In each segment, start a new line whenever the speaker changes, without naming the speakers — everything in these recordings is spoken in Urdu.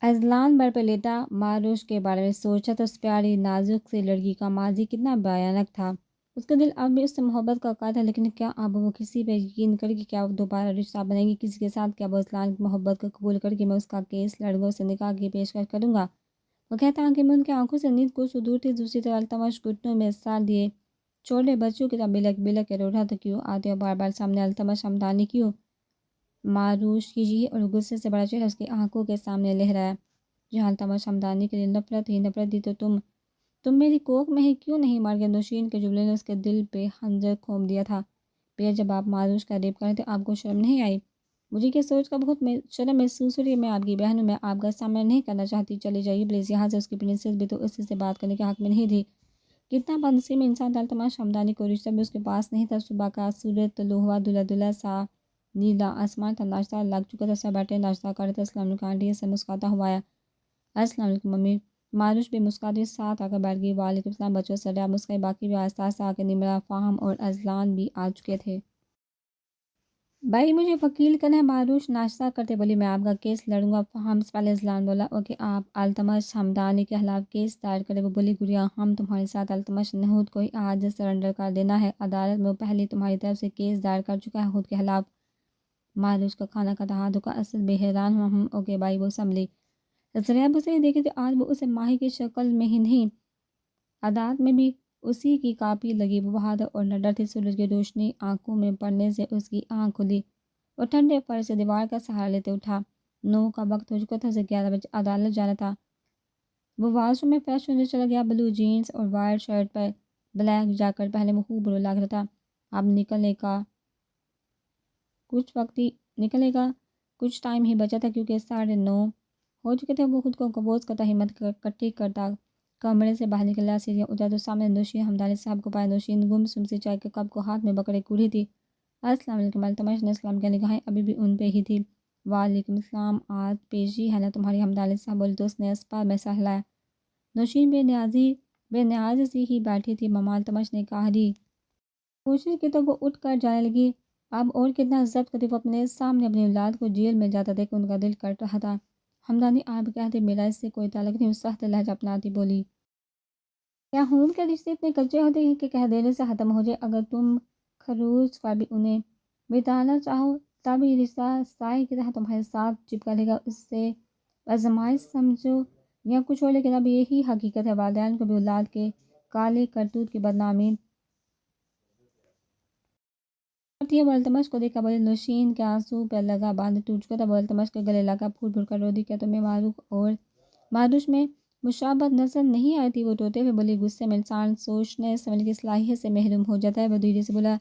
اذلان بر پہ لیٹا معروش کے بارے میں سوچا تو اس پیاری نازک سی لڑکی کا ماضی کتنا بھیانک تھا۔ اس کا دل اب بھی اس سے محبت کا قائل تھا، لیکن کیا اب وہ کسی پہ یقین کرے گی؟ کیا وہ دوبارہ رشتہ بنے گی کسی کے ساتھ؟ کیا وہ اذلان کی محبت کو قبول کر کے میں اس کا کیس لڑکوں سے نکاح کی پیشکش کروں گا؟ وہ کہتا کہ میں ان کی آنکھوں سے نیند کو دور تھی۔ دوسری طرف التمش گھٹنوں میں سار دیے چھوٹے بچوں کی طرح بلک بلک کے رو رہا تھا، کیوں آتے ہو بار بار سامنے التمش ہمدانی کیوں؟ معروش کی جی اور غصے سے بڑا چہرہ اس کی آنکھوں کے سامنے لہرایا۔ جہاں التمش ہمدانی کے لیے نفرت ہی نفرت تھی، تو تم میری کوکھ میں ہی کیوں نہیں مار گئے؟ نوشین کے جملے نے اس کے دل پہ خنجر کھوم دیا تھا۔ پھر جب آپ معروش کا ریپ کرے تھے آپ کو شرم نہیں آئی؟ مجھے یہ سوچ کر بہت شرم محسوس ہو رہی ہے، میں آپ کی بہن ہوں، میں آپ کا سامنا نہیں کرنا چاہتی، چلی جائیے پلیز یہاں سے۔ اس کی پرنسس بھی تو اسی سے بات کرنے کے حق میں نہیں تھی۔ کتنا بدنصیب انسان تھا التمش ہمدانی، کو رشتہ بھی اس کے پاس نہیں تھا۔ صبح کا سورج طلوع ہوا، دھلا دھلا سا نیلا آسمان تھا، ناشتہ لگ چکا تھا، سب بیٹھے ناشتہ کر رہے تھے۔ السلام علیکم آنٹی سے مسکراتا ہوا آیا۔ السلام علیکم ممی۔ معروش بھی مسکراتے ساتھ آ کر بیٹھ گئی۔ وعلیکم السلام بچوں سے آپ مسکرائی۔ باقی بھی آہستہ آہستہ آ کے نمرا، فہم اور اذلان بھی آ چکے تھے۔ بھائی مجھے وکیل کرنا ہے، معروش ناشتہ کرتے بولی، میں آپ کا کیس لڑوں گا۔ فہم سے پہلے اذلان بولا، اوکے آپ التمش ہمدانی کے خلاف کیس دائر کرے۔ وہ بولی، گڑیا ہم تمہارے ساتھ التمش نہود کو ہی آج سرنڈر کر دینا ہے عدالت میں، وہ پہلے تمہاری طرف سے کیس دائر کر چکا ہے خود کے خلاف۔ معروش کا کھانا کھاتا ہاتھوں کا اثر بے حیران ہوا۔ اوکے بھائی وہ سنبھلی۔ ذریعہ اسے دیکھے تو آج وہ اسے ماہی کی شکل میں ہی نہیں، عدالت میں بھی اسی کی کاپی لگی۔ وہ بہادر اور نڈر تھی، سورج کی روشنی آنکھوں میں پڑنے سے اس کی آنکھ کھلی۔ وہ ٹھنڈے فرش سے دیوار کا سہارا لیتے اٹھا۔ 9 کا وقت ہو چکا تھا، اسے 11 بجے عدالت جانا تھا۔ وہ واش روم میں فریش ہونے چلا گیا۔ بلو جینز اور وائٹ شرٹ پر بلیک جیکٹ پہنے وہ خوب رو لگ رہا تھا۔ اب نکلنے کا کچھ ٹائم ہی بچا تھا، کیونکہ 9:30 ہو چکے تھے۔ وہ خود کو کمپوز کرتا، ہمت کٹھی کرتا کمرے سے باہر نکلا۔ سیڑھیاں اترا تو سامنے نوشین ہمدانی صاحب کو پایا۔ نوشین گمسم سی چائے کے کپ کو ہاتھ میں پکڑے کھڑی تھی۔ السلام علیکم۔ التمش نے السلام کیا، نگاہیں ابھی بھی ان پہ ہی تھی۔ وعلیکم السلام، آج پیشی ہے نا تمہاری؟ ہمدانی صاحب بولی تو اس نے اسپا میں سر ہلایا۔ نوشین بے نیاز سی ہی بیٹھی تھی۔ ماما، التمش نے کہا کوشش کی تو وہ اٹھ کر جانے لگی۔ اب اور کتنا ضبط کرتی، وہ اپنے سامنے اپنی اولاد کو جیل میں جاتا دیکھ ان کا دل کٹ رہا تھا۔ ہمدانی آپ کہتے میرا اس سے کوئی تعلق نہیں، سخت لہجہ اپناتی بولی۔ کیا خون کے رشتے اتنے کچے ہوتے ہیں کہ کہہ دینے سے ختم ہو جائے؟ اگر تم خروج پر بھی انہیں بتانا چاہو تب یہ رشتہ سائے کی طرح تمہارے ساتھ چپکا رہے گا، اس سے آزمائش سمجھو یا کچھ ہو، لیکن اب یہی حقیقت ہے۔ والدین کو بھی اولاد کے کالے کرتوت کی بدنامی کرتی ہے۔ وہ التمش کو دیکھا بولی۔ نوشین کے آنسو پہ لگا باندھ ٹوٹ چکا تھا، وہ التمش کے گلے لگا پھول پھول کر رو دی۔ کیا تمہیں معروف اور معروش میں مشابہت نظر نہیں آئی تھی؟ وہ روتے ہوئے بولی، غصے میں انسان سوچنے سمجھنے کی صلاحیت سے محروم ہو جاتا ہے۔ وہ دھیرے سے بولا،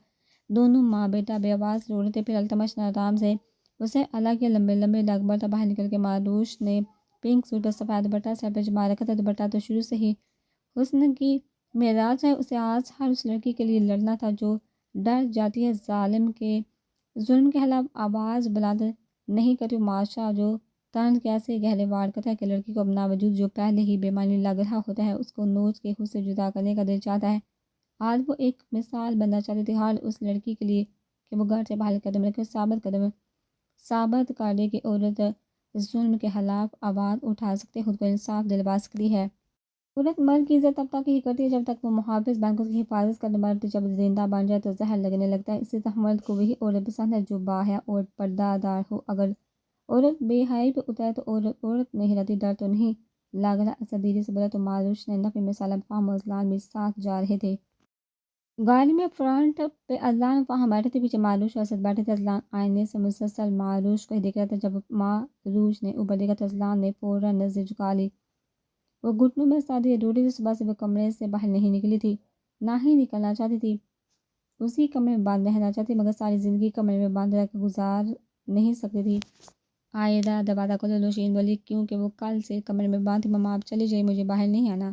دونوں ماں بیٹا بے آواز رو رہے تھے۔ پھر التمش نے آرام سے اسے الگ کیا۔ لمبے لمبے ڈاکبر تھا باہر نکل کے۔ معروش نے پنک سوٹ پر سفید دوپٹہ سر پہ جما رکھا تھا۔ دوپٹہ تو شروع سے ہی حسن کی معراج ہے، اسے آج ہر اس لڑکی کے لیے لڑنا تھا جو ڈر جاتی ہے ظالم کے ظلم کے خلاف آواز بلند نہیں کرتی۔ معاشرہ جو طعن کے ایسے گہرے وار کرتا ہے کہ لڑکی کو اپنا وجود جو پہلے ہی بے معنی لگ رہا ہوتا ہے اس کو نوچ کے خود سے جدا کرنے کا دل چاہتا ہے۔ آج وہ ایک مثال بننا چاہتی تھی ہر اس لڑکی کے لیے کہ وہ گھر سے باہر قدم رکھے، ثابت کر دے کہ عورت ظلم کے خلاف آواز اٹھا سکتی ہے، خود کو انصاف دلوا سکتی ہے۔ عورت مرد کی عزت تب تک ہی کرتی ہے جب تک وہ محافظ بن کر اس کی حفاظت کرنے، مرد جب زندہ بن جائے تو زہر لگنے لگتا ہے۔ اسی طرح مرد کو وہی عورت پسند ہے جو باحیا اور پردہ دار ہو۔ اگر عورت بے حیائی پہ اترے تو عورت نہیں رہتی۔ ڈر تو نہیں لگ رہا؟ ایسا دھیرے سے بولا تو معروش نے نفی میں سلام۔ فہم اور اذلان بھی ساتھ جا رہے تھے۔ گاڑی میں فرنٹ پہ اذلان فہم بیٹھے تھے، پیچھے معروش اور اسد بیٹھے تھے۔ اذلان آئینے سے مسلسل معروش کو ہی دیکھ رہا تھا۔ جب معروش نے اوپر دیکھا تو اذلان نے فوراً نظر جھکا لی۔ وہ گھٹنوں میں سر دیے رو رہی تھی۔ صبح سے وہ کمرے سے باہر نہیں نکلی تھی، نہ ہی نکلنا چاہتی تھی۔ اسی کمرے میں بند رہنا چاہتی، مگر ساری زندگی کمرے میں بند رہ کر گزار نہیں سکتی تھی۔ آئیدہ دروازہ کھولو، نوشین بولی، کیونکہ وہ کل سے کمرے میں بند تھی۔ ماما آپ چلی جائیے، مجھے باہر نہیں آنا۔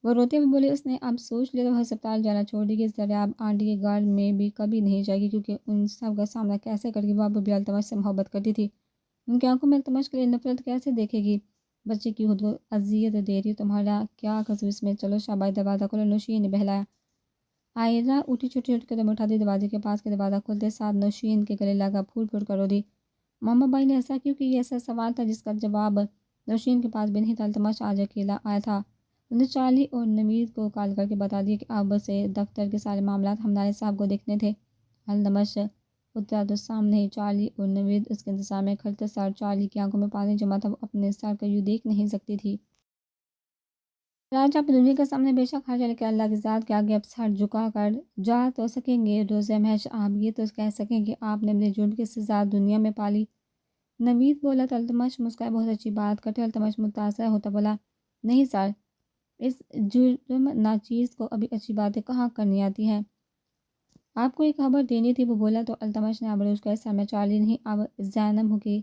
وہ روتے ہوئے بولی۔ اس نے اب سوچ لیا تھا وہ ہسپتال جانا چھوڑ دے گی، اس طرح اب آنٹی کے گھر میں بھی کبھی نہیں جائے گی، کیونکہ ان سب کا سامنا کیسے کرے گی؟ وہ اب بھی التمش سے محبت کرتی تھی، ان کی آنکھوں میں التمش کے لیے نفرت کیسے دیکھے گی؟ بچے کی خود کو اذیت دے رہی، تمہارا کیا قصور اس میں؟ چلو شاباش، دروازہ کھولو، نوشین نے بہلایا۔ عائدہ اٹھی، چھوٹی چھوٹی قدم اٹھاتی دروازے کے پاس کے دروازہ کھولتے ساتھ نوشین کے گلے لگا پھول پھول کر رو دی۔ ماما بھائی نے ایسا کیوں کیا؟ یہ ایسا سوال تھا جس کا جواب نوشین کے پاس بھی نہیں تھا۔ التمش آج اکیلا آیا تھا۔ انہوں نے چارلی اور نوید کو کال کر کے بتا دیا کہ اب سے دفتر کے سارے معاملات ہمدانی صاحب کو دیکھنے تھے۔ التمش اترا تو سامنے ہی چارلی اور نوید اس کے انتظار میں کھڑتے سر چارلی کی آنکھوں میں پانی جمع تھا، وہ اپنے سر کو یوں دیکھ نہیں سکتی تھی۔ آج آپ دنیا کے سامنے بے شک حاضر کہ اللہ کی ذات کے آگے اب سر جھکا کر جا تو سکیں گے روز محشر، آپ یہ تو کہہ سکیں کہ آپ نے اپنے جرم کی سزا دنیا میں پالی۔ نوید بولا تو التمش مسکرائے، بہت اچھی بات کرتے۔ التمش متاثر ہوتا بولا، نہیں سر، اس جرم ناچیز کو ابھی اچھی باتیں کہاں کرنی آتی ہیں، آپ کو ایک خبر دینی تھی، وہ بولا تو التمش نے ابروج کا سر میں چارلی نہیں اب زینب ہوگی،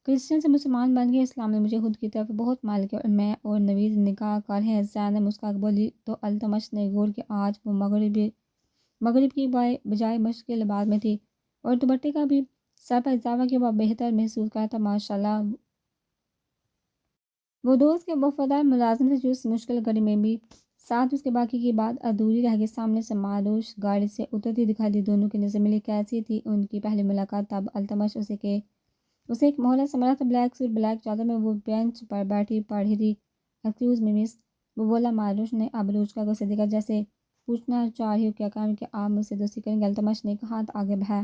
کرسچن سے مسلمان بن گئے، اسلام نے مجھے خود کی طرف بہت مائل کیا اور میں اور نوید نکاح کر ہیں۔ زینب مسکرا کر بولی تو التمش نے غور کہ آج وہ مغرب کی بجائے مشکل بعد میں تھی اور دوپٹے کا بھی سر پر اضافہ کیا، وہ بہتر محسوس کرتا ماشاءاللہ۔ وہ دوست کے وفادار ملازم تھے جو اس مشکل گھڑی میں بھی ساتھ اس کے باقی کی بات ادھوری رہ گئی۔ سامنے سے معروش گاڑی سے اترتی دکھائی دی، دونوں کی نظر ملی۔ کیسی تھی ان کی پہلی ملاقات؟ تب التمش اسے ایک محلہ سنبھالا تھا، بلیک سوٹ بلیک چادر میں وہ بینچ پر بیٹھی پڑھ رہی تھی۔ ایکسکیوز می مس، وہ بولا۔ معروش نے ابروچکا کو اسے دیکھا جیسے پوچھنا چاہ رہی ہو کیا کام کہ آپ مجھ سے دوستی کریں گے۔ التمش نے ایک ہاتھ آگے بڑھایا۔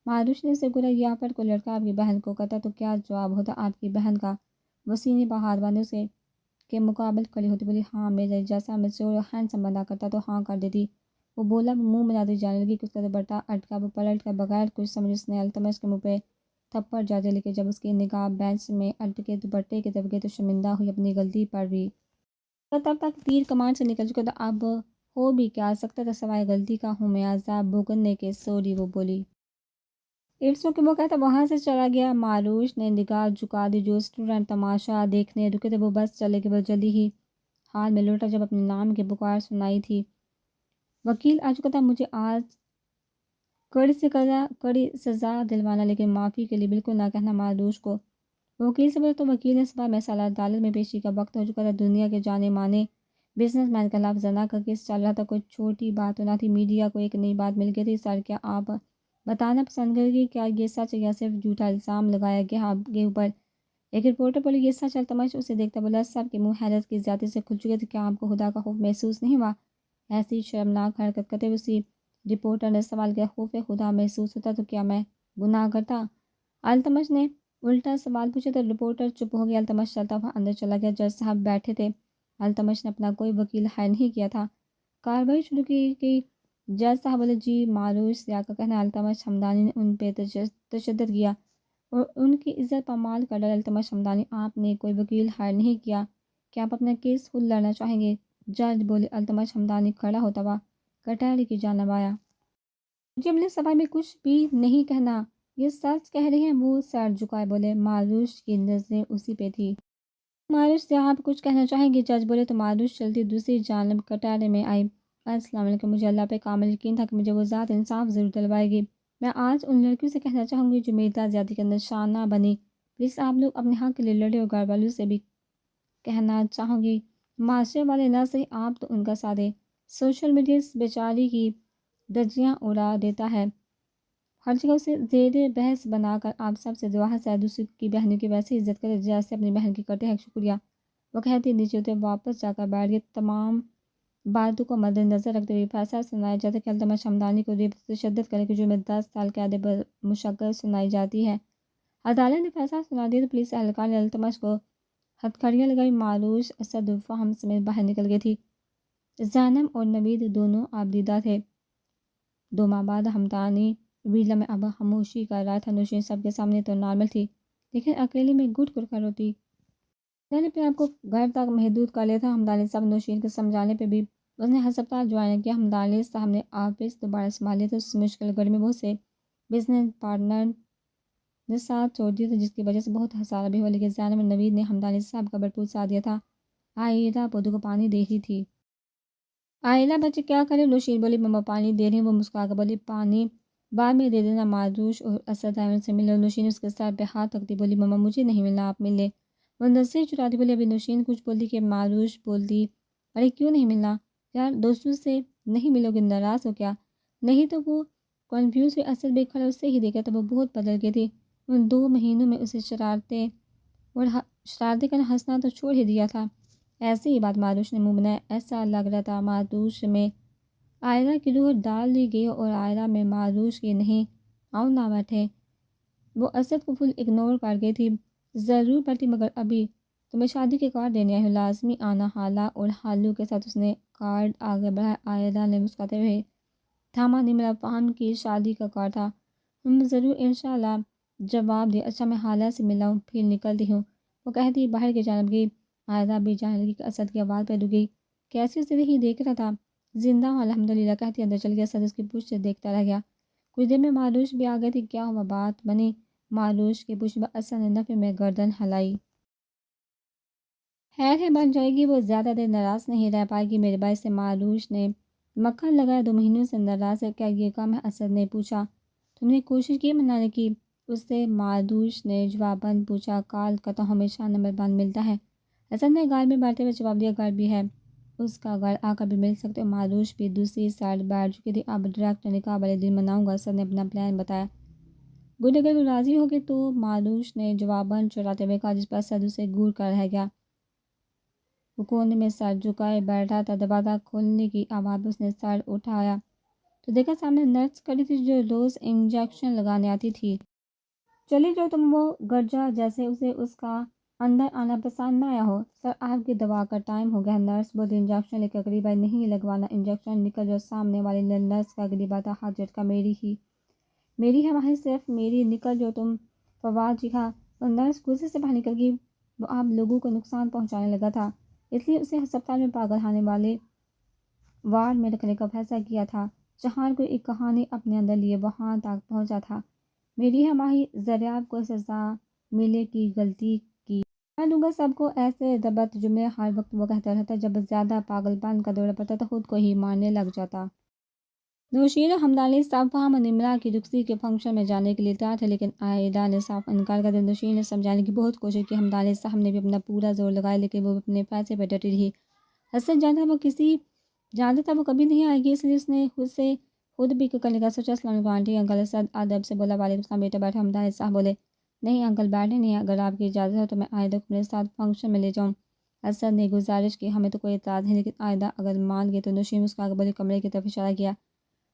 معروش نے اسے گرا، یہاں پر کوئی لڑکا آپ کی بہن کو کرتا تو کیا جواب ہوتا آپ کی بہن کا؟ وہ سینے پر ہاتھ باندھے اسے کے مقابل کھڑی ہوتی بولی، ہاں میرے جیسا میچور اور ہینڈسم بندہ کرتا تو ہاں کر دیتی۔ وہ بولا، وہ منہ بناتی جانے لگی کہ اس کا دوپٹہ اٹکا۔ وہ پلٹ کر بغیر کچھ سمجھ اس نے التمش کے منہ پہ تھپڑ جا دیا، لیکن جب اس کی نگاہ بینچ میں اٹکے دوپٹے کی طرف گئی تو شرمندہ ہوئی اپنی غلطی پر بھی۔ تب تک تیر کمان سے نکل چکا تھا، اب ہو بھی کیا سکتا تھا سوائے غلطی کا، ہوں میں عذاب بھگتنے کے، سوری، وہ بولی۔ اٹس اوکے، وہ کہتا وہاں سے چلا گیا۔ معروش نے نگاہ جھکا دی، جو اسٹوڈنٹ تماشا دیکھنے رکے تھے وہ بس چلے گئے۔ وہ جلدی ہی حال میں لوٹا جب اپنے نام کی پکار سنائی تھی۔ وکیل آ چکا تھا، مجھے آج کڑی سے کڑی سزا دلوانا، لیکن معافی کے لیے بالکل نہ کہنا معروش کو۔ وکیل سے بولا تو وکیل نے صبح میں سالہ عدالت میں پیشی کا وقت ہو چکا تھا۔ دنیا کے جانے مانے بزنس مین کا خلاف زنا کا کیس چل رہا تھا، کوئی چھوٹی بات تو نہ تھی۔ میڈیا کو ایک نئی بات مل گئی تھی۔ سر، کیا آپ بتانا پسند کریں گے کیا یہ سچ ہے یا صرف جھوٹا الزام لگایا گیا آپ کے اوپر؟ ایک رپورٹر بولی، یہ سچ۔ التمش اسے دیکھتا بولا۔ سب کے منہ حیرت کی زیادتی سے کھل چکے تھے۔ کیا آپ کو خدا کا خوف محسوس نہیں ہوا؟ ایسی شرمناک حرکت کرتے ہوئے اسی رپورٹر نے سوال کیا، خوف خدا محسوس ہوتا تو کیا میں گناہ کرتا؟ التمش نے الٹا سوال پوچھا تو رپورٹر چپ ہو گیا۔ التمش چلتا ہوا اندر چلا گیا۔ جج صاحب بیٹھے تھے۔ التمش نے اپنا کوئی وکیل ہائر نہیں کیا تھا۔ کارروائی شروع کی جج صاحب بولے، جی معروش سیاح کا کہنا التمش حمدانی نے ان پہ تشدد کیا اور ان کی عزت پامال کر ڈالا۔ التمش حمدانی، آپ نے کوئی وکیل ہائر نہیں کیا، کیا آپ اپنا کیس خود لڑنا چاہیں گے؟ جج بولے۔ التمش حمدانی کھڑا ہوتا ہوا کٹہری کی جانب آیا۔ مجھے اپنے صفائی میں کچھ بھی نہیں کہنا، یہ سچ کہہ رہے ہیں؟ وہ سر جھکائے بولے۔ معروش کی نظریں اسی پہ تھی۔ معروش سے آپ کچھ کہنا چاہیں گے؟ جج بولے تو معروش چلتی دوسری جانب کٹہرے میں آئی۔ السلام علیکم، مجھے اللہ پہ کامل یقین تھا کہ مجھے وہ ذات انصاف ضرور دلوائے گی۔ میں آج ان لڑکیوں سے کہنا چاہوں گی جو میری زیادتی کا نشانہ بنی، پلیز آپ لوگ اپنے حق کے لیے لڑے، اور گھر والوں سے بھی کہنا چاہوں گی معاشرے والے نہ صحیح آپ تو ان کا ساتھ دیں۔ سوشل میڈیا اس بیچاری کی دھجیاں اڑا دیتا ہے، ہر جگہ اسے زیر بحث بنا کر۔ آپ سب سے دعا ہے دوسری کی بہنوں کی ویسے عزت کرے جیسے اپنی بہن کی کرتے ہیں۔ شکریہ، وہ کہتی نیچے اترے، واپس جا کر بیٹھ گئے۔ تمام باتوں کو مد نظر رکھتے ہوئے فیصلہ سنایا جاتا ہے کہ التمش حمدانی کو ریپ تشدد کرنے کے جرم میں 10 سال قید بمشقت سنائی جاتی ہے۔ عدالت نے فیصلہ سنا دیا تو پولیس اہلکار نے التمش کو ہتھکڑیاں لگائی۔ معروش اسد الفہم سمیت باہر نکل گئی تھی۔ زینب اور نوید دونوں آبدیدہ تھے۔ 2 ماہ بعد حمدانی ویلا میں اب خاموشی کا رائے تھا۔ نوشین سب کے سامنے تو نارمل تھی، لیکن اکیلے میں گٹ کر روتی۔ میں نے اپنے آپ کو گھر تک محدود کر لیا تھا۔ حمدانی صاحب نوشین کے سمجھانے پہ بھی اس نے ہسپتال جوائن کیا۔ حمدانی صاحب نے آفس دوبارہ سنبھال لیا تھا۔ اس مشکل گھڑی میں بہت سے بزنس پارٹنر نے ساتھ چھوڑ دیا تھا، جس کی وجہ سے بہت خسارہ بھی ہوا، لیکن زینب اور نوید نے حمدانی صاحب کا بھرپور ساتھ دیا تھا۔ عائلہ پودوں کو پانی دے رہی تھی۔ عائلہ، بچے کیا کرے؟ نوشین بولی۔ مما پانی دے رہی ہیں، وہ مسکرا کر بولی۔ پانی بعد میں دے دینا، معروش اور اسد آئے ان سے ملے۔ نوشین اس کے سر پہ ہاتھ رکھتی بولی، مما مجھے نہیں ملنا، آپ مل لیں۔ وہ نظریں چراتی بولی۔ ابھی نوشین کچھ بولتی کہ معروش بولتی، ارے کیوں نہیں ملنا یار، دوستوں سے نہیں ملو گے، ناراض ہو کیا؟ نہیں تو وہ کنفیوز ہوئی۔ اسد بھی کھڑا اس سے ہی دیکھا تو وہ بہت بدل گئی تھی۔ ان 2 مہینوں میں اسے شرارتیں اور شرارتی کرنا ہنسنا تو چھوڑ ہی دیا تھا۔ ایسے ہی بات ماروش نے منہ بنایا، ایسا لگ رہا تھا ماروش میں عائلہ کی روح ڈال دی گئی اور عائلہ میں ماروش کی نہیں آؤ نہ بیٹھے۔ وہ اسد کو فل اگنور کر گئی تھی۔ ضرور پڑتی مگر ابھی تمہیں شادی کے کارڈ دینے آئی ہوں، لازمی آنا۔ حالہ اور حالو کے ساتھ اس نے کارڈ آگے بڑھایا۔ عائلہ نے مسکراتے ہوئے تھاما، نمرا فہم کی شادی کا کارڈ تھا۔ ضرور انشاءاللہ جواب دیا۔ اچھا میں حالہ سے ملا ہوں، پھر نکلتی ہوں، وہ کہتی باہر کی جانب گئی۔ عائلہ بھی جانے لگی کہ اسد کی آواز پہ رک گئی۔ کیسی اسے نہیں دیکھ رہا تھا؟ زندہ ہوں الحمدللہ کہتی اندر چل گیا۔ اسد اس کی پشت سے دیکھتا رہ گیا۔ کچھ دیر میں ماروش بھی آ گئی تھی۔ کیا ہوا؟ بات بنی؟ ماروش کی پشت پر اسد نے نفی میں گردن ہلائی۔ خیر ہے، بن جائے گی، وہ زیادہ دیر ناراض نہیں رہ پائے گی میرے بھائی سے۔ ماروش نے مکھن لگایا، 2 مہینوں سے ناراض ہے، کیا یہ کم ہے؟ اسد نے پوچھا۔ تم نے کوشش کی منانے کی اس سے؟ ماروش نے جواباً پوچھا۔ کال کرتا ہوں، ہمیشہ نمبر بند ملتا ہے، اسد نے گھر میں بیٹھتے ہوئے جواب دیا۔ گھر بھی ہے، اس کا گھر آ کر بھی مل سکتے ہو۔ ماروش بھی دوسری سائڈ بیٹھ چکی تھی۔ اب ڈائریکٹ نکاح والے دن مناؤں گا، اسد نے اپنا پلان بتایا۔ گڈ، اگر وہ راضی ہوگی تو، ماروش نے جواباً چراتے ہوئے کہا، جس پر اسد اسے گور کر رہ گیا۔ وہ کونے میں سر جھکائے بیٹھا تھا۔ دروازہ کھولنے کی آواز اس نے سر اٹھایا تو دیکھا سامنے نرس کھڑی تھی جو روز انجیکشن لگانے آتی تھی۔ چلی جاؤ تم، وہ گرجا جیسے اسے اس کا اندر آنا پسند نہ آیا ہو۔ سر آپ کی دوا کا ٹائم ہو گیا، نرس بولی۔ انجیکشن لے کر قریب آئی۔ نہیں لگوانا انجیکشن، نکل جو۔ سامنے والی نرس کا قریب آتا ہاتھ جھٹکا۔ میری ہے وہیں، صرف میری، نکل جو تم۔ فواد چیخا۔ وہ نرس غصے سے باہر نکل گئی۔ وہ آپ لوگوں کو نقصان پہنچانے لگا تھا، اس لیے اسے ہسپتال میں پاگل خانے والے وارڈ میں رکھنے کا فیصلہ کیا تھا۔ چہار کو ایک کہانی اپنے اندر لیے وہاں تک پہنچا تھا۔ میری ہے ماہی، زریاب کو سزا ملے کی غلطی کی۔ میں دوں گا سب کو۔ ایسے ضبط جملے ہر وقت وہ کہتا رہتا۔ جب زیادہ پاگل پن کا دورہ پڑتا تو خود کو ہی مارنے لگ جاتا۔ نوشین اور حمدانی صاحب فہم اور نمرا کی رخصتی کے فنکشن میں جانے کے لیے تیار تھے، لیکن عائلہ نے صاف انکار کر دیا۔ نوشین نے سمجھانے کی بہت کوشش کی، حمدانی صاحب نے بھی اپنا پورا زور لگایا، لیکن وہ اپنے فیصلے پر ڈٹی رہی۔ اسد جانتا تھا وہ کبھی نہیں آئے گی، اس لیے اس نے خود بھی کرنے کا سوچا۔ السلام علیکم آنٹی انکل، اسد ادب سے بولا۔ وعلیکم السلام بیٹا، بیٹھے۔ حمدانی صاحب بولے، نہیں انکل بیٹھے نہیں، اگر آپ کی اجازت ہو تو میں عائدہ کو میرے ساتھ فنکشن میں لے جاؤں۔ اسد نے گزارش کی، ہمیں تو کوئی اعتراض نہیں، لیکن عائدہ اگر مان گئی تو۔ نوشین مسکرا کر بولے، کمرے کی طرف اشارہ کیا۔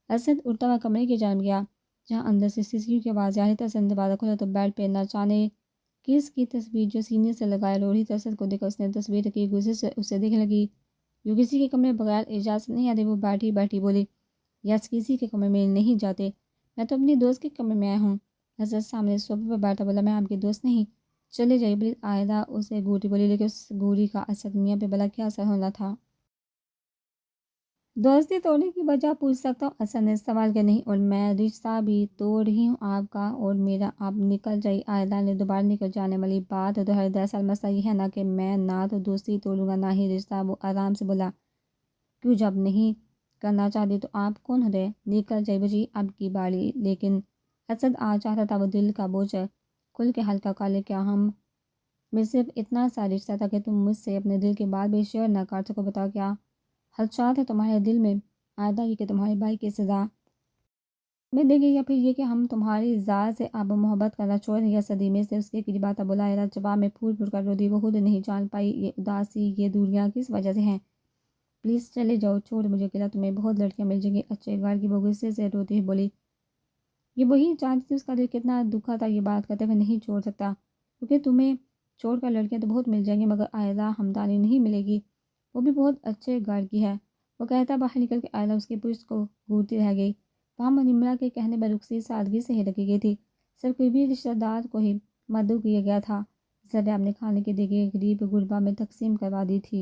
اسد اٹھتا ہوا کمرے کی جانب گیا جہاں اندر سے CCTV کی آواز آ رہی تھی۔ اسد نے دروازہ کھولا تو بیڈ پہ نہ جانے کس کی تصویر جو سینے سے لگائے رو رہی تھی۔ اسد کو دیکھا، اس نے تصویر رکھی، غصے سے اسے دیکھنے لگی۔ جو کسی کے کمرے بغیر اجازت نہیں آتے۔ وہ بیٹھی بولی، یس کسی کے کمرے میں نہیں جاتے، میں تو اپنی دوست کے کمرے میں آیا ہوں۔ اسد سامنے صوفے پر بیٹھا بولا، میں آپ کی دوست نہیں، چلے جائیے پلیز۔ عائدہ اسے گھوری بولی، لیکن اس گھوری کا اسد میاں پہ بھلا کیا اثر ہونا تھا؟ دوستی توڑنے کی وجہ پوچھ سکتا ہوں؟ اسد نے سوال کیا۔ نہیں، اور میں رشتہ بھی توڑ رہی ہوں آپ کا اور میرا، آپ نکل جائیے۔ عائدہ نے دوبارہ نکل جانے والی بات دہرائی۔ دراصل مسئلہ یہ ہے نا کہ میں نہ تو دوستی توڑوں گا نہ ہی رشتہ۔ وہ آرام سے بولا، کیوں جب نہیں کرنا چاہتی تو آپ کون ہوتے؟ نکل جائیے بجی، اب کی باری۔ لیکن اسد آج چاہتا تھا وہ دل کا بوجھ کھل کے ہلکا کر لے۔ کیا ہم میں صرف اتنا سا رشتہ تھا کہ تم مجھ سے اپنے دل کی بات بھی شیئر نہ کر سکو؟ بتاؤ کیا خدشات ہے تمہارے دل میں؟ عائدہ یہ کہ تمہارے بھائی کی سزا میں دے گی، یا پھر یہ کہ ہم تمہاری ذات سے اب محبت کرنا چھوڑ دیں۔ یا صدیمے سے اس کے قریب آتا بولا۔ عائدہ جواب میں پھول پھول کر رو دی۔ وہ خود نہیں جان پائی یہ اداسی، یہ دوریاں کس وجہ سے ہیں۔ پلیز چلے جاؤ، چھوڑ مجھے اکیلا، تمہیں بہت لڑکیاں مل جائیں گی اچھے گھر کی۔ وہ غصے سے روتی ہوئی بولی، یہ وہی جانتی تھی اس کا دل کتنا دکھا تھا۔ یہ بات کرتے ہوئے نہیں چھوڑ سکتا کیونکہ تمہیں چھوڑ کر لڑکیاں تو بہت مل جائیں گی، مگر عائلہ حمدانی نہیں ملے گی، وہ بھی بہت اچھے گھر کی ہے۔ وہ کہتا باہر نکل کے عائلہ اس کی پشت کو گھورتی رہ گئی۔ فہم و نمرا کے کہنے پر رخصتی سادگی سے ہی رکھی گئی تھی، صرف قریبی رشتہ دار کو ہی مدعو کیا گیا تھا۔ زریاب نے کھانے کی دیگیں غریب غربا میں تقسیم کروا دی تھی۔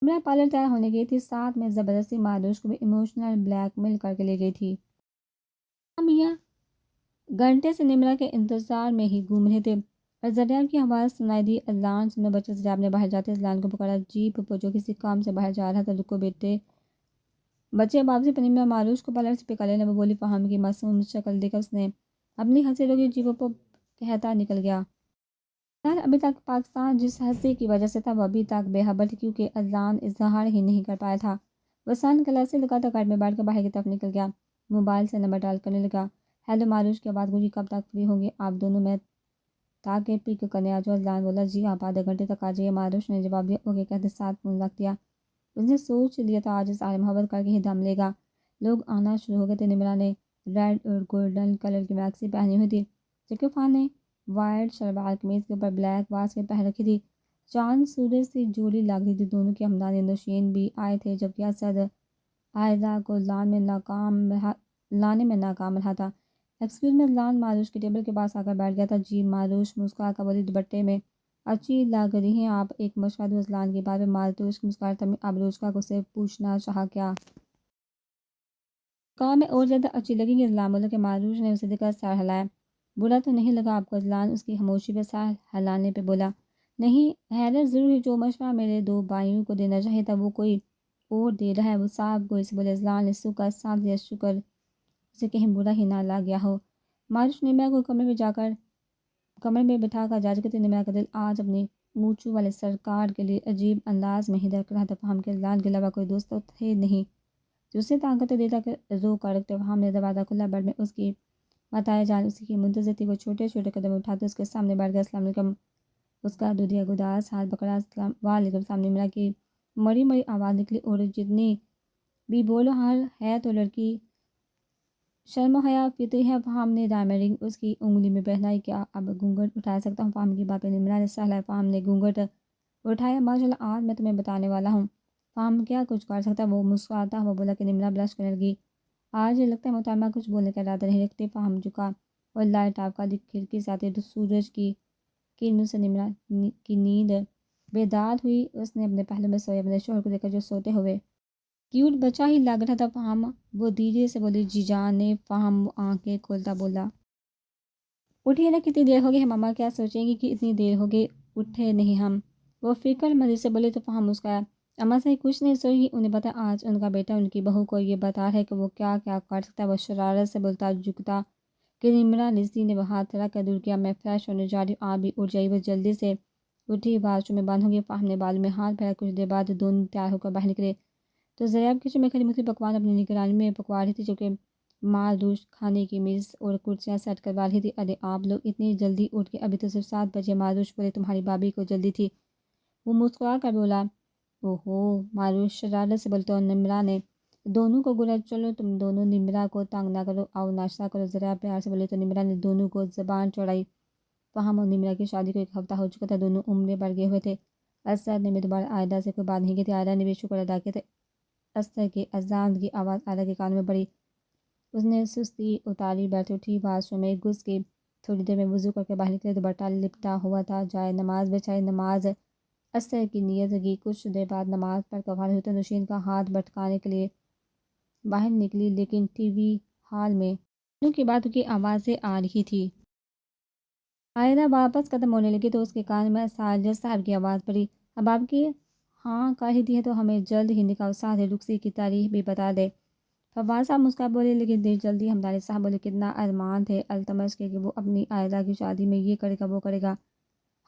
نمرا پارلر تیار ہونے گئی تھی، ساتھ میں زبردستی ماروش کو بھی ایموشنل بلیک میل کر کے لے گئی تھی۔ ہم میاں گھنٹے سے نمرا کے انتظار میں ہی گھوم رہے تھے اور زریاب کی آواز سنائی دی، اذان سنو بچے۔ زریاب نے باہر جاتے اذان کو پکڑا۔ جی پھپھو جو کسی کام سے باہر جا رہا تھا، رکو بیٹے بچے واپسی پر نمرا ماروش کو پارلر سے پکا لینے وہ بولی۔ فہم کی معصوم شکل دیکھ اس نے اپنی ہنسی روکی، جی پھپھو کہتا نکل گیا۔ ابھی تک پاکستان جس ہنسی کی وجہ سے تھا وہ ابھی تک بے خبر تھی، کیونکہ اذان اظہار ہی نہیں کر پایا تھا۔ وہ سن گلاسیں لگاتا گاڑی میں بیٹھ کر باہر کی طرف نکل گیا، موبائل سے نمبر ڈائل کرنے لگا۔ ہیلو، ماروش کی آواز گونجی، کب تک فری ہوں گے آپ دونوں؟ میں تاکہ پک کرنے آ جاؤ۔ اذلان بولا جی آپ آدھے گھنٹے تک آ جائیے۔ معروش نے جواب دیا اوکے کہتے ساتھ فون رکھ دیا۔ اس نے سوچ لیا تھا آج سارے محبت کر کے ہی دم لے گا۔ لوگ آنا شروع ہو گئے تھے۔ نمرہ نے ریڈ اور گولڈن کلر کی میکسی پہنی ہوئی تھی جبکہ عرفان نے وائٹ شلوار قمیض کے اوپر بلیک واسکٹ پہن رکھی تھی۔ چاند سورج سے جوڑی لگ رہی تھی دونوں کی۔ ہمدانی نوشین بھی آئے تھے جبکہ اسد عائدہ کو لانے میں ناکام رہا تھا۔ ایکسکیوز میں اذلان معروش کے ٹیبل کے پاس آ کر بیٹھ گیا تھا۔ جی معروش مسکرا کر بولی دوپٹے میں اچھی لگ رہی ہیں آپ، ایک مشورہ دو؟ اذلان کی بات پہ معروش مسکراتا تھا۔ ابروشکا کو سے پوچھنا چاہا کیا کہا میں اور زیادہ اچھی لگیں گی؟ اذلان بولا کہ معروش نے اسے دیکھ کر سر ہلایا۔ برا تو نہیں لگا آپ کو؟ اذلان اس کی خاموشی پہ سر ہلانے پہ بولا نہیں، حیرت ضرور ہے۔ جو مشورہ میرے دو بھائیوں کو دینا چاہیے تھا وہ کوئی اور دے رہا ہے۔ وہ صاحب گوئی سے بولے۔ اذلان نے سکھ کر ساتھ دیا شکر اسے کہیں برا ہی نہ لگ گیا ہو۔ معروش نمرہ کو کمرے میں بٹھا کر جا چکے تھے۔ نمرہ کا دل آج اپنی مونچھوں والے سرکار کے لیے عجیب انداز میں ہی دھڑک رہا تھا۔ فہم کے اذلان کے علاوہ کوئی دوست تو تھے نہیں جو اسے طاقت دیتا کہ رو کر رکھتے۔ فہم نے دروازہ کھلا، بیڈ میں اس کی متاع جان اسی کی منتظر تھی۔ وہ چھوٹے چھوٹے قدم اٹھاتے اس کے سامنے بیٹھ گیا۔ السلام علیکم۔ اس کا دودھیا گداز ہاتھ پکڑا۔ وعلیکم السلام۔ نمرہ کی مڑی مڑی آواز نکلی اور جتنی بھی بولو حال ہے تو لڑکی شرم و حیا فطری ہے۔ فہم نے ڈائمنڈ رنگ اس کی انگلی میں پہنائی۔ کیا اب گھونگھٹ اٹھا سکتا ہوں؟ فہم کی بات پہ نمرہ نے سر ہلایا۔ فہم نے گھونگھٹ اٹھایا۔ ماشاءاللہ آج میں تمہیں بتانے والا ہوں۔ فہم کیا کچھ کر سکتا وہ مسکراتا ہوا بولا کہ نمرہ بلش کرنے لگی۔ آج لگتا ہے محترمہ کچھ بولنے کا ارادہ نہیں رکھتی۔ فہم جھکا اور لائٹ آف کر دی۔ کھڑکی سے آتے سورج کی کرنوں سے نمرہ کی نیند بیدار ہوئی۔ اس نے اپنے پہلو میں سوئے اپنے شوہر کو دیکھا جو سوتے ہوئے کیوٹ بچہ ہی لگ رہا تھا۔ فہم وہ دھیرے سے بولی جی جان نے فہم آنکھیں کھولتا بولا اٹھیے نا، کتنی دیر ہو گئی ہے؟ ماما کیا سوچیں گی کہ اتنی دیر ہو گئی اٹھے نہیں ہم؟ وہ فکر مندی سے بولے تو فہم مسکرایا۔ اماں سے کچھ نہیں سوئی گی؟ انہیں پتا آج ان کا بیٹا ان کی بہو کو یہ بتا ہے کہ وہ کیا کیا کر سکتا ہے۔ وہ شرارت سے بولتا جھکتا کہ نمرہ نے سینے میں ہاتھ رکھ کر دور کیا۔ میں فریش ہونے جا رہی ہوں، آپ بھی اٹھ جائیے۔ وہ جلدی سے اٹھی، واش روم میں بند ہو گئی۔ فہم نے بالوں میں ہاتھ پھیرا۔ کچھ دیر بعد دونوں تیار ہو کر باہر نکلے تو زینب کچن میں کھڑی مختلف پکوان اپنی نگرانی میں پکوا رہی تھی جبکہ معروش کھانے کی میز اور کرسیاں سیٹ کروا رہی تھی۔ ارے آپ لوگ اتنی جلدی اٹھ کے؟ ابھی تو صرف 7 بجے۔ معروش بولے تمہاری بھابھی کو جلدی تھی؟ وہ مسکرا کر بولا اوہو۔ معروش شرارت سے بولتے اور نمرہ نے دونوں کو گلا چلو تم دونوں نمرہ کو تنگ نہ کرو، آؤ ناشتہ کرو۔ ذرا پیار سے بولے تو نمرہ نے دونوں کو زبان چوڑائی۔ فہم اور نمرہ کی شادی کو 1 ہفتہ ہو چکا تھا۔ دونوں عمریں بڑھ گئے ہوئے تھے۔ اسد نے بھی دوبارہ عائدہ سے کوئی بات نہیں کی تھی۔ عائدہ نے بھی شکر ادا کیا تھا۔ اسد کی اذان کی آواز عائدہ کے کانوں میں پڑی۔ اس نے سستی اتاری، بیٹھ اٹھی، واش روم میں گھس گئی۔ تھوڑی دیر میں وضو کر کے باہر نکلے۔ دوپٹہ لپٹا ہوا تھا، جائے نماز بچھائی، نماز عصر کی نیت لگی۔ کچھ دیر بعد نماز پڑھ کر فارغ ہوئی تو نوشین کا ہاتھ بھٹکانے کے لیے باہر نکلی لیکن ٹی وی ہال میں ان کی باتوں کی آوازیں آ رہی تھی۔ عائدہ واپس قدم موڑنے لگی تو اس کے کان میں ساجد صاحب کی آواز پڑی اب آپ کی ہاں کر ہی دی ہے تو ہمیں جلد ہی نکاح ساتھ رخصتی کی تاریخ بھی بتا دے۔ فواد صاحب مسکرا بولے لیکن دیر جلدی۔ ہمدانی صاحب بولے کتنا ارمان تھے التمش کے کہ وہ اپنی عائدہ کی شادی میں یہ کرے گا وہ کرے گا۔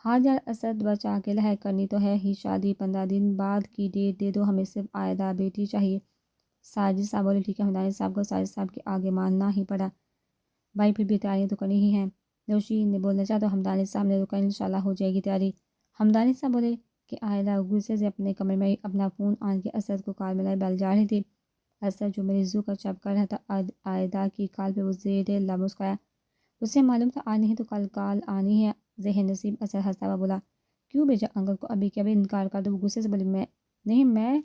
ہاں یار اسد بچا کے لہر کرنی تو ہے ہی، شادی 15 دن بعد کی ڈیٹ دے دو، ہمیں صرف عائدہ بیٹی چاہیے۔ ساجد صاحب بولے ٹھیک ہے۔ ہمدانی صاحب کو ساجد صاحب کے آگے ماننا ہی پڑا۔ بھائی پھر بھی تیاریاں تو کرنی ہی ہیں۔ نوشین نے بولنا چاہا تو ہمدانی صاحب نے رکا انشاءاللہ ہو جائے گی تیاری۔ ہمدانی صاحب بولے کہ عائدہ غصے سے اپنے کمرے میں اپنا فون آن کے اسد کو کال ملائے بیل جا رہی تھی۔ اسد جو مریضوں کا چپ کر رہا تھا عائدہ کی کال پہ وہ زیر لب مسکرایا۔ اسے معلوم تھا آج نہیں تو کل کال آنی ہے۔ ذہن نصیب اسد ہنستا ہوا بولا کیوں بھیجا انکل کو ابھی کہ ابھی انکار کر دو؟ وہ غصے سے بولی میں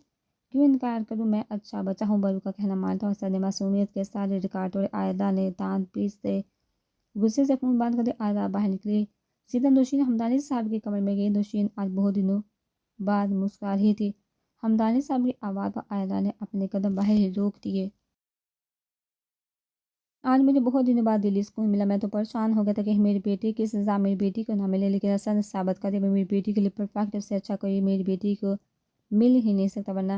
کیوں انکار کروں، میں اچھا بچہ ہوں، بڑوں کا کہنا مانتا ہوں۔ اسد نے معصومیت کے سارے ریکارڈ توڑے۔ عائدہ نے دانت پیستے غصے سے فون بند کر دیا۔ عائدہ باہر نکلی، سیدھا نوشین ہمدانی صاحب کے کمرے میں گئی۔ نوشین آج بہت دنوں بعد مسکرا رہی تھی۔ ہمدانی صاحب کی آواز پر عائدہ نے اپنے قدم باہر ہی روک دیے۔ آج مجھے بہت دنوں بعد دلی سکون ملا۔ میں تو پریشان ہو گیا تھا کہ میری بیٹی کی سزا میری بیٹی کو نہ ملے، لیکن اسد نے ثابت کر دیا میری بیٹی کے لیے پرفیکٹ سے اچھا کوئی میری بیٹی کو مل ہی نہیں سکتا، ورنہ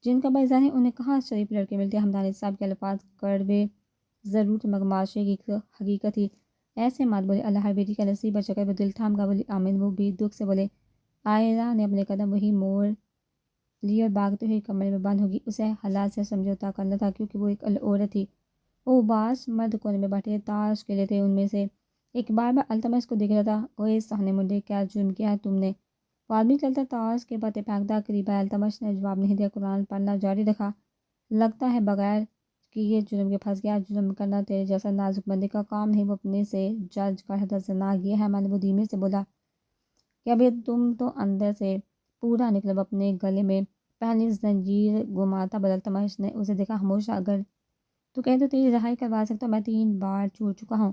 جن کا بھائی جانے انہیں کہاں شریف لڑکے ملتے۔ ہمدانی صاحب کے الفاظ کڑوے ضرور تھے مگر معاشرے کی حقیقت تھی۔ ایسے مات بولے اللہ ہر بیٹی کا نصیب اچھا کرے۔ وہ دل تھام کا بولی آمین۔ وہ بھی دکھ سے بولے۔ عائدہ نے اپنے قدم وہی موڑ لیے اور بھاگتے ہوئے کمرے میں بند ہوگی۔ اسے حالات سے سمجھوتا کرنا تھا کیونکہ وہ ایک عورت تھی۔ وہ باس مرد کونے میں بیٹھے تاش کھیل رہے تھے۔ ان میں سے ایک بار میں التمش کو دیکھ رہا تھا، اوے سامنے مجھے کیا جرم کیا ہے تم نے؟ وہ آدمی چلتا تاش کے پتے پھینکتا قریب آیا۔ التمش نے جواب نہیں دیا، قرآن پڑھنا جاری رکھا۔ لگتا ہے بغیر کہ یہ جرم کے پھنس گیا، جرم کرنا تیرے جیسا نازک بندے کا کام نہیں۔ وہ اپنے سے جج کر حدثناک یہ ہے، میں نے وہ دھیمے سے بولا کہ ابھی تم تو اندر سے پورا نکلے۔ وہ اپنے گلے میں پہلی زنجیر گماتا بولا۔ التمش نے اسے دیکھا خاموش، اگر تو کہے تو تیری رہائی کروا سکتا ہوں، میں 3 بار چھوٹ چکا ہوں،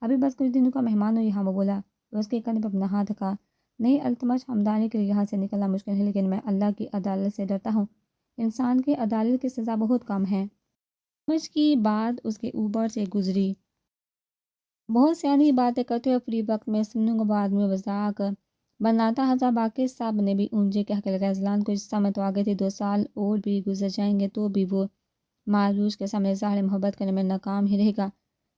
ابھی بس کچھ دنوں کا مہمان ہوں یہاں۔ وہ بولا، اس کے کندھے پر اپنا ہاتھ رکھا۔ نہیں التمش، ہمدانی کے لیے یہاں سے نکلنا مشکل ہے، لیکن میں اللہ کی عدالت سے ڈرتا ہوں، انسان کی عدالت کی سزا بہت کم ہے۔ التمش کی بات اس کے اوپر سے گزری۔ بہت سیانی باتیں کرتے ہوئے فری وقت میں سنوں کو بعد میں مذاق بناتا ہزار۔ باقی سب نے بھی اونچے کہہ کے لگا، اذلان کو اس سمے تو آگے تھے، 2 سال اور بھی گزر جائیں گے تو بھی وہ معروش کے سامنے ظاہر محبت کرنے میں ناکام ہی رہے گا۔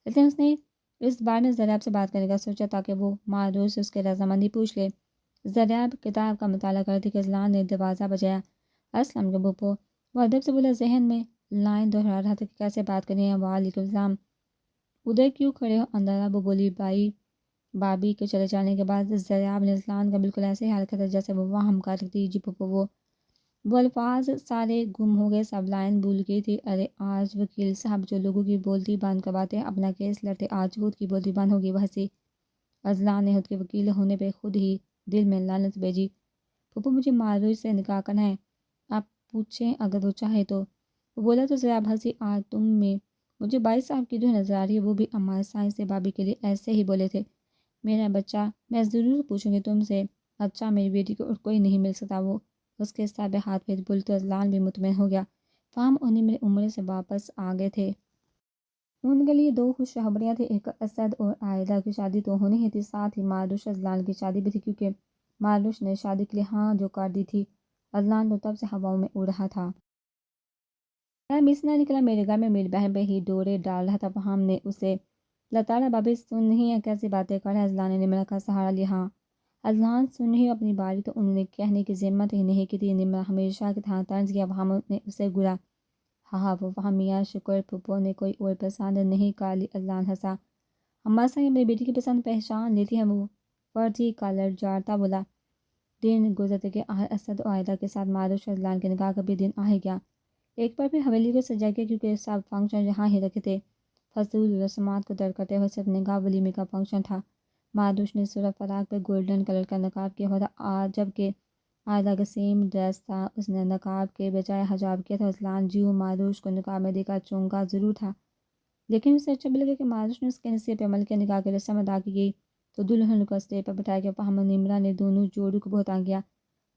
لیکن اس نے اس بارے میں زریاب سے بات کرنے کا سوچا تاکہ وہ معروش سے اس کی رضامندی پوچھ لے۔ زریاب کتاب کا مطالعہ کرتی کہ اذلان نے دروازہ بجایا۔ السلام علیکم پھوپھو، وہ ادب سے بولا، ذہن میں لائن دہرا رہا تھا کہ کیسے بات کرنی ہے۔ وعلیکم السلام، ادھر کیوں کھڑے ہو؟ اندر آ، وہ بولی۔ بابی کے چلے جانے کے بعد زریاب نے اذلان کا بالکل ایسے ہی حال کیا تھا جیسے وہ وہم کر رہی تھی۔ جی پھوپھو، وہ الفاظ سارے گم ہو گئے، سب لائن بھول گئی تھی۔ ارے آج وکیل صاحب جو لوگوں کی بولتی بند کرواتے ہیں، اپنا کیس لڑتے، آج خود کی بولتی بند ہوگی۔ وہ ہنسی۔ اذلان نے خود کے وکیل ہونے پہ خود ہی دل میں لعنت بھیجی۔ پھوپھو، مجھے معروش سے نکاح کرنا ہے، آپ پوچھیں اگر وہ چاہے تو۔ وہ بولا تو زریاب ہنسی۔ آج تم میں مجھے بھائی صاحب کی روح نظر آ رہی ہے، وہ بھی اماں سائنس سے بابی کے لیے ایسے ہی بولے تھے۔ میرا بچہ، میں ضرور پوچھوں گی تم سے، اچھا میری بیٹی کو اور کوئی نہیں مل سکتا؟ وہ اس کے سر پہ ہاتھ پھیر بولی تو اذلان بھی مطمئن ہو گیا۔ فہم انہیں میرے عمرے سے واپس آ گئے تھے۔ ان کے لیے 2 خوشخبریاں تھیں، ایک اسد اور عائدہ کی شادی تو ہونی ہی تھی، ساتھ ہی معروش اذلان کی شادی بھی تھی، کیونکہ معروش نے شادی کے لیے ہاں جو کر دی تھی۔ اذلان تو تب سے ہواؤں میں اڑ رہا تھا۔ میں مس نہ نکلا، میرے گھر میں میری بہن پہ ہی ڈورے ڈال رہا تھا۔ فہم نے اسے لتاڑا، بابی سن نہیں ہے کیسی باتیں کر رہے ہیں؟ اذلان نے نمرہ کا سہارا لیا۔ ہاں اذلان سن رہی ہو اپنی باری، تو انہوں نے کہنے کی ذمت ہی نہیں کی تھی۔ نمرہ ہمیشہ کی طرح طنز کیا۔ فہم نے اسے گرا۔ ہاں وہ فہم میاں شکر، پھوپھو نے کوئی اور پسند نہیں کر لی؟ اذلان ہنسا۔ اماں صاحب میری بیٹی کی پسند پہچان لیتی ہیں، وہ فرضی کالر جاڑتا بولا۔ دن گزرتے کہ اسد و عائدہ کے ساتھ معروش اذلان کے نکاح کا بھی دن آ ہی گیا۔ ایک بار پھر حویلی کو سجا گیا، کیونکہ سب فنکشن یہاں ہی رکھے تھے۔ فضول رسومات کو ترک کرتے ہوئے صرف نکاح ولیمے کا فنکشن تھا۔ معروش نے سرخ فراق پہ گولڈن کلر کا نقاب کیا ہوا تھا، جبکہ عائدہ کا سیم ڈریس تھا، اس نے نقاب کے بجائے حجاب کیا تھا۔ اذلان جیوں معروش کو نقاب میں دیکھا چونکا ضرور تھا، لیکن اسے اچھا بھی لگا کہ معروش نے اس کے نصیحت پہ عمل کیا۔ نکاح کی رسم ادا کی گئی تو دلہن کو اسٹیج پر بٹھایا گیا۔ فہم اور نمرہ نے دونوں جوڑوں کو بہت تنگ کیا،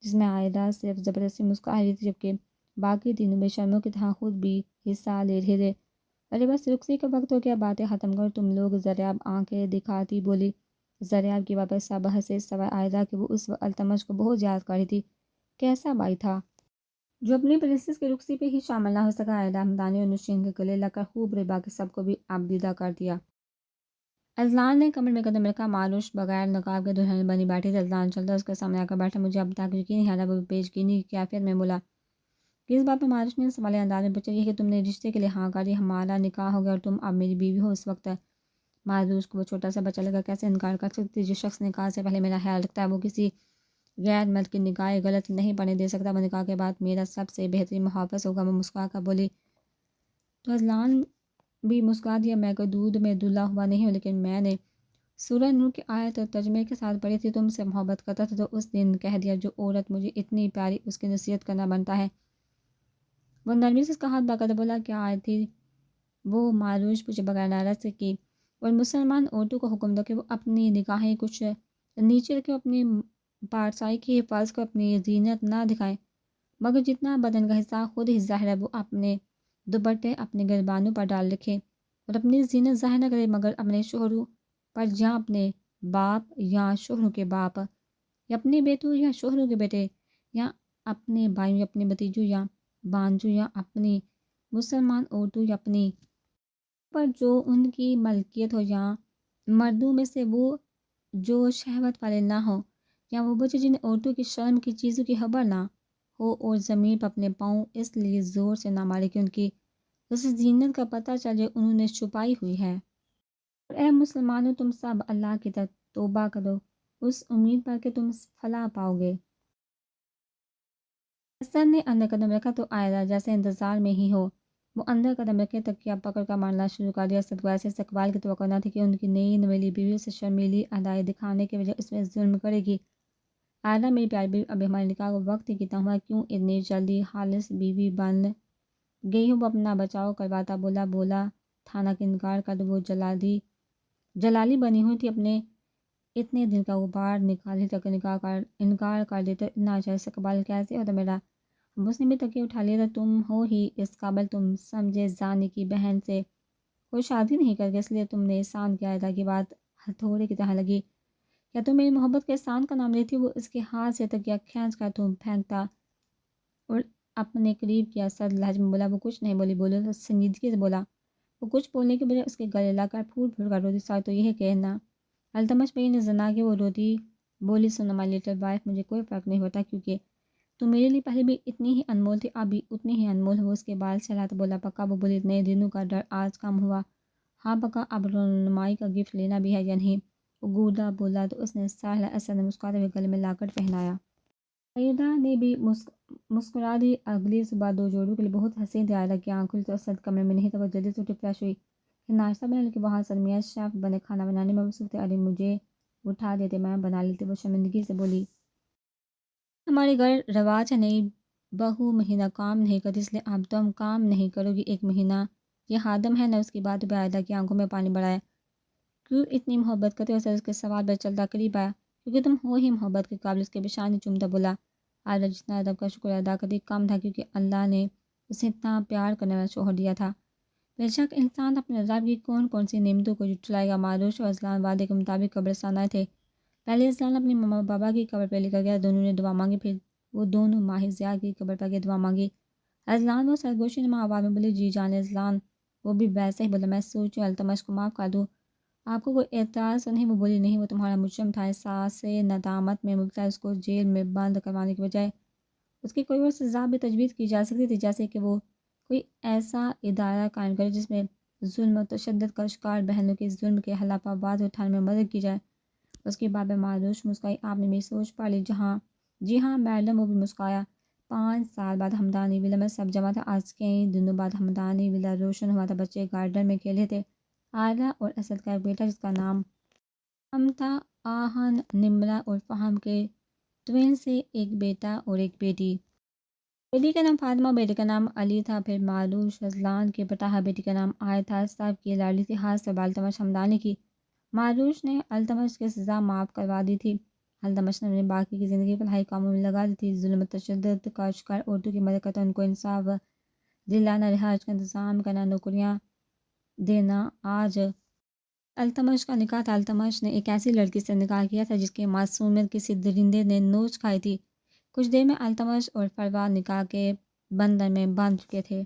جس میں عائدہ صرف زبردستی مسکرا رہی تھی، جبکہ باقی تینوں بے شرموں کی طرح خود بھی حصہ لے رہے تھے۔ ارے بس رخصتی کا وقت ہو گیا، باتیں ختم کرو تم لوگ، زریاب آنکھیں دکھاتی بولی۔ زریاب کی بات پر سب ہنسے سوائے عائدہ کہ وہ اس وقت التمش کو بہت یاد کر رہی تھی۔ کیسا بھائی تھا جو اپنی پرنسس کی رخصتی پہ ہی شامل نہ ہو سکا۔ عائدہ ہمدانی اور نشین کے گلے لگ کر خوب رہی، باقی سب کو بھی آبدیدہ کر دیا۔ اذلان نے کمر میں قدم رکھا۔ معروش بغیر نقاب کے دلہن بنی بیٹھی تھی۔ اذلان چلتا اس کے سامنے آ کر بیٹھا۔ مجھے اب تک یقین نہیں آ رہا، وہ بے یقینی کی کیفیت میں بولا۔ کس بات پہ؟ معروش نے سوالیہ انداز میں پوچھا۔ یہ کہ تم نے رشتے کے لیے ہاں کر دی، ہمارا نکاح ہو گیا اور تم اب میری بیوی ہو۔ اس وقت معروش کو وہ چھوٹا سا بچہ لگا، کیسے انکار کر سکتی؟ جو شخص نکاح سے پہلے میرا خیال رکھتا ہے، وہ کسی غیر مرد کی نگاہ غلط نہیں پڑنے دے سکتا۔ وہ نکاح کے بعد میرا سب سے بہترین محافظ ہوگا۔ وہ مسکرا کر بولی۔ تو اذلان بھی مسکرا دیا۔ میں کوئی دودھ میں دھلا ہوا نہیں ہوں، لیکن میں نے سورہ نور کی آیت اور ترجمے کے ساتھ پڑھی تھی، تم سے محبت کرتا تھا تو اس دن کہہ دیا، جو عورت مجھے اتنی پیاری اس کی نصیحت کرنا بنتا ہے۔ وہ نرمی سے اس کا ہاتھ پکڑ کر بولا، کیا آیت تھی وہ؟ معروش پوچھے بغیر ناراض کی۔ اور مسلمان عورتوں کو حکم دو کہ وہ اپنی نگاہیں کچھ نیچے رکھیں، اپنی پارسائی کی حفاظت کو، اپنی زینت نہ دکھائیں، مگر جتنا بدن کا حصہ خود ہی ظاہر ہے وہ اپنے دوپٹے اپنے گربانوں پر ڈال رکھے، اور اپنی زینت ظاہر نہ کرے مگر اپنے شوہروں پر، یا اپنے باپ یا شوہروں کے باپ، یا اپنے بیٹوں یا شوہروں کے بیٹے، یا اپنے بھائیوں یا اپنے بھتیجوں یا بانجوں، یا اپنی مسلمان عورتوں یا اپنی پر جو ان کی ملکیت ہو، یا مردوں میں سے وہ جو شہوت والے نہ ہو، یا وہ بچے جن عورتوں کی شرم کی چیزوں کی خبر نہ ہو، اور زمین پر اپنے پاؤں اس لیے زور سے نہ مارے کہ ان کی اس زینت کا پتہ چل جائے انہوں نے چھپائی ہوئی ہے۔ اور اے مسلمانوں تم سب اللہ کی طرف توبہ کرو اس امید پر کہ تم فلاح پاؤ گے۔ حسن نے اندر قدم رکھا تو آئرہ جیسے انتظار میں ہی ہو، وہ اندر قدم رکھے تکیہ پکڑ کر مارنا شروع کر دیا۔ اسد کو ایسے استقبال کی توقع نہ تھی کہ ان کی نئی نویلی بیوی سے شرمیلی ادائی دکھانے کی وجہ اس میں ظلم کرے گی۔ آئرہ میری پیاری بیوی، ابھی ہمارے نکاح کو وقت ہی کتنا ہوا، کیوں اتنی جلدی خالص بیوی بن گئی ہو؟ وہ اپنا بچاؤ کرواتا بولا تھا نا کہ انکار کر دو، وہ جلالی بنی ہوئی تھی، اپنے اتنے دن کا غبار نکال ہی تک انکار کر دیتے۔ اتنا اچھا استقبال کیسے ہوتا میرا؟ اب اس نے بھی تکیہ اٹھا لیا تھا۔ تم ہو ہی اس قابل، تم سمجھے زانی کی بہن سے کوئی شادی نہیں کر کے، اس لیے تم نے احسان کیا تھا کہ بات ہتھوڑے کی طرح لگی۔ کیا تم میری محبت کے احسان کا نام لیتی؟ وہ اس کے ہاتھ سے تکیہ کھینچ کر تم پھینکتا اور اپنے قریب کیا سرد لہجے میں بولا، وہ کچھ نہیں بولا تو سنجیدگی سے بولا۔ وہ کچھ بولنے کے بجائے اس کے گلے لا کر پھول پھول کر روتی۔ ساتھ تو یہ کہنا التمش پہ یہ نظر نہ کہ وہ روتی بولی، سنو مائی لٹل وائف، مجھے کوئی فرق نہیں پڑتا کیونکہ تو میرے لیے پہلے بھی اتنی ہی انمول تھی، اب بھی اتنی ہی انمول ہے۔ وہ اس کے بال سہلاتا بولا، پکا؟ وہ بولی، اتنے دنوں کا ڈر آج کم ہوا؟ ہاں پکا، اب رونمائی کا گفٹ لینا بھی ہے یا نہیں؟ وہ گودا بولا تو اس نے سر ہلایا۔ اسد نے مسکراتے ہوئے گلے میں لاکٹ پہنایا۔ عائدہ نے بھی مسکرا دی۔ اگلی صبح دو جوڑوں کے لیے بہت حسین تھی۔ عائدہ کی آنکھ کھلی تو اسد کمرے میں نہیں تھا۔ وہ جلدی سے اٹھی فریش ہوئی کہ ناشتہ بنا لے، کہ وہاں سلمیہ شیف بنے کھانا بنانے میں مصروف تھے۔ ارے مجھے اٹھا دیتے، میں بنا لیتی، وہ شرمندگی سے بولی۔ ہمارے گھر رواج ہے، نئی بہو مہینہ کام نہیں کرتی، اس لیے اب تم کام نہیں کرو گی ایک مہینہ۔ یہ خادم ہے نا؟ اس کی بات پہ عائدہ کی آنکھوں میں پانی بڑھ آیا۔ کیوں اتنی محبت کرتے ہو؟ اس کے سوال پر چلتا قریب آیا۔ کیونکہ تم ہو ہی محبت کے قابل، اس کے پیشانی چومتا بولا۔ عائدہ جتنا ادب کا شکر ادا کرتی کم تھا، کیونکہ اللہ نے اسے اتنا پیار کرنے والا شوہر دیا تھا۔ بے شک انسان اپنے رب کی کون سی نعمتوں کو جھٹلائے گا۔ معروش اور اذلان وعدے کے مطابق قبرستان آئے تھے۔ پہلے اذلان اپنی ماما بابا کی قبر پہ لے کر گیا، دونوں نے دعا مانگی، پھر وہ دونوں ماہر زیار کی قبر پر گئے، دعا مانگی۔ اذلان وہ سرگوشی نما آواز میں بولی، جی جان اذلان؟ وہ بھی ویسے ہی بولا، میں سوچوں التمش کو معاف کر دوں، آپ کو کوئی اعتراض تو نہیں؟ وہ بولی، نہیں، وہ تمہارا مجرم تھا۔ احساس ندامت میں مبتلا اس کو جیل میں بند کروانے کی بجائے اس کی کوئی اور سزا بھی تجویز کی جا سکتی تھی، جیسے کہ وہ کوئی ایسا ادارہ قائم کرے جس میں ظلم و تشدد کا شکار بہنوں کے ظلم کے خلاف آواز اٹھانے میں مدد کی جائے۔ اس کے بعد معروش مسکرائی، آپ نے میری سوچ پا لی؟ جی ہاں میڈم، وہ بھی مسکرایا۔ 5 سال بعد ہمدانی ولا میں سب جمع تھا۔ آج کئی دنوں بعد ہمدانی ولا روشن ہوا تھا، بچے گارڈن میں کھیلے تھے۔ عائلہ اور اسد کا ایک بیٹا جس کا نام تھا، آہن، نمرہ اور فہم کے ٹوین سے ایک بیٹا اور ایک بیٹی۔ بیٹی کا نام فاطمہ، بیٹے کا نام علی تھا۔ پھر معروش اذلان کے بٹاہا بیٹی کا نام عائد تھا، سب کی لاڈلی تھی، خاص طور پر التمش ہمدانی کی۔ معروش نے التمش کی سزا معاف کروا دی تھی۔ التمش نے اپنے باقی کی زندگی فلاحی کاموں میں لگا دی تھی۔ ظلم و تشدد کا شکار عورتوں کی مدد کرنا، ان کو انصاف دلانا، رہائش کا انتظام کرنا، نوکریاں دینا۔ آج التمش کا نکاح تھا۔ التمش نے ایک ایسی لڑکی سے نکاح کیا تھا جس کی معصومیت کسی درندے نے نوچ کھائی تھی۔ کچھ دیر میں التمش اور فروہ نکاح کے بندھن میں باندھ چکے تھے۔